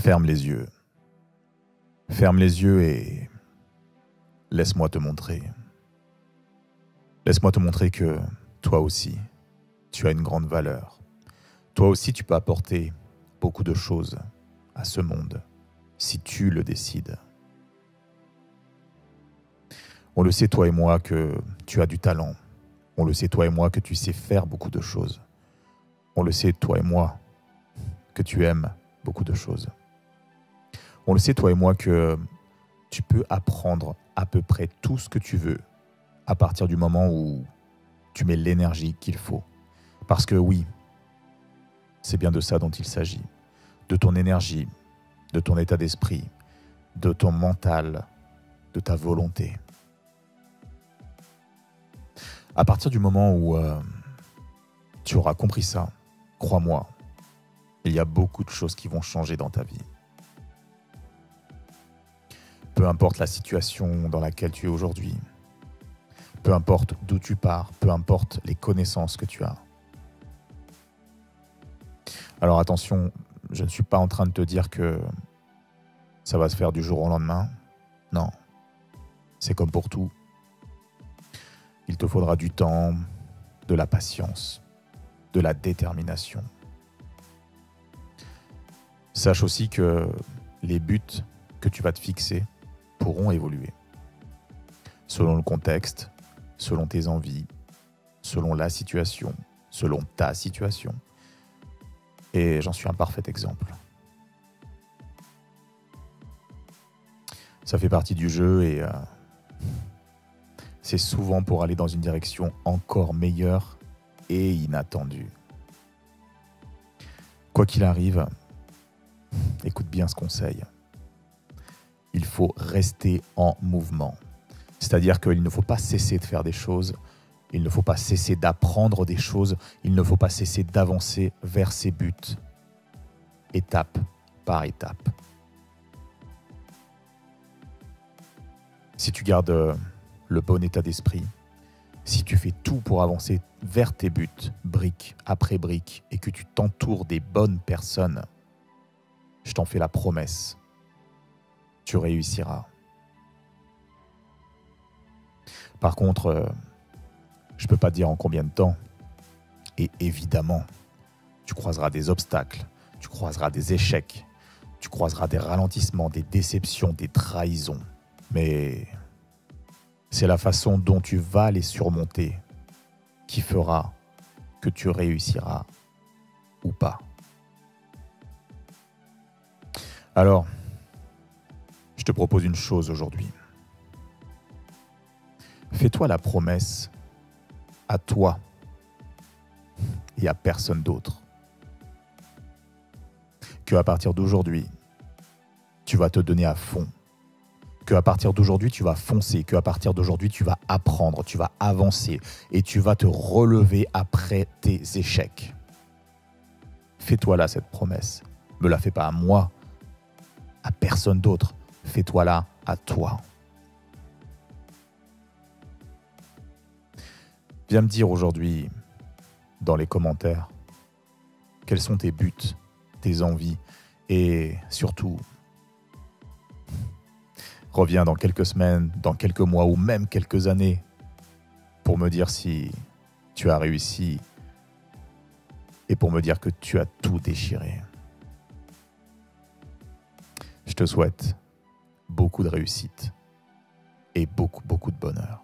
Ferme les yeux. Ferme les yeux et laisse-moi te montrer. Laisse-moi te montrer que toi aussi, tu as une grande valeur. Toi aussi, tu peux apporter beaucoup de choses à ce monde, si tu le décides. On le sait, toi et moi, que tu as du talent. On le sait, toi et moi, que tu sais faire beaucoup de choses. On le sait, toi et moi, que tu aimes beaucoup de choses. On le sait, toi et moi, que tu peux apprendre à peu près tout ce que tu veux à partir du moment où tu mets l'énergie qu'il faut. Parce que oui, c'est bien de ça dont il s'agit. De ton énergie, de ton état d'esprit, de ton mental, de ta volonté. À partir du moment où tu auras compris ça, crois-moi, il y a beaucoup de choses qui vont changer dans ta vie. Peu importe la situation dans laquelle tu es aujourd'hui, peu importe d'où tu pars, peu importe les connaissances que tu as. Alors attention, je ne suis pas en train de te dire que ça va se faire du jour au lendemain. Non, c'est comme pour tout. Il te faudra du temps, de la patience, de la détermination. Sache aussi que les buts que tu vas te fixer pourront évoluer. Selon le contexte, selon tes envies, selon la situation, selon ta situation. Et j'en suis un parfait exemple. Ça fait partie du jeu et c'est souvent pour aller dans une direction encore meilleure et inattendue. Quoi qu'il arrive, écoute bien ce conseil. Il faut rester en mouvement. C'est-à-dire qu'il ne faut pas cesser de faire des choses, il ne faut pas cesser d'apprendre des choses, il ne faut pas cesser d'avancer vers ses buts, étape par étape. Si tu gardes le bon état d'esprit, si tu fais tout pour avancer vers tes buts, brique après brique, et que tu t'entoures des bonnes personnes, je t'en fais la promesse, tu réussiras. Par contre, je ne peux pas te dire en combien de temps. Et évidemment, tu croiseras des obstacles, tu croiseras des échecs, tu croiseras des ralentissements, des déceptions, des trahisons. Mais c'est la façon dont tu vas les surmonter qui fera que tu réussiras ou pas. Alors, je te propose une chose aujourd'hui. Fais-toi la promesse à toi et à personne d'autre qu'à partir d'aujourd'hui, tu vas te donner à fond, qu'à partir d'aujourd'hui, tu vas foncer, qu'à partir d'aujourd'hui, tu vas apprendre, tu vas avancer et tu vas te relever après tes échecs. Fais-toi là cette promesse. Ne me la fais pas à moi, à personne d'autre. Fais-toi là à toi. Viens me dire aujourd'hui, dans les commentaires, quels sont tes buts, tes envies et surtout, reviens dans quelques semaines, dans quelques mois ou même quelques années pour me dire si tu as réussi et pour me dire que tu as tout déchiré. Je te souhaite beaucoup de réussite et beaucoup de bonheur.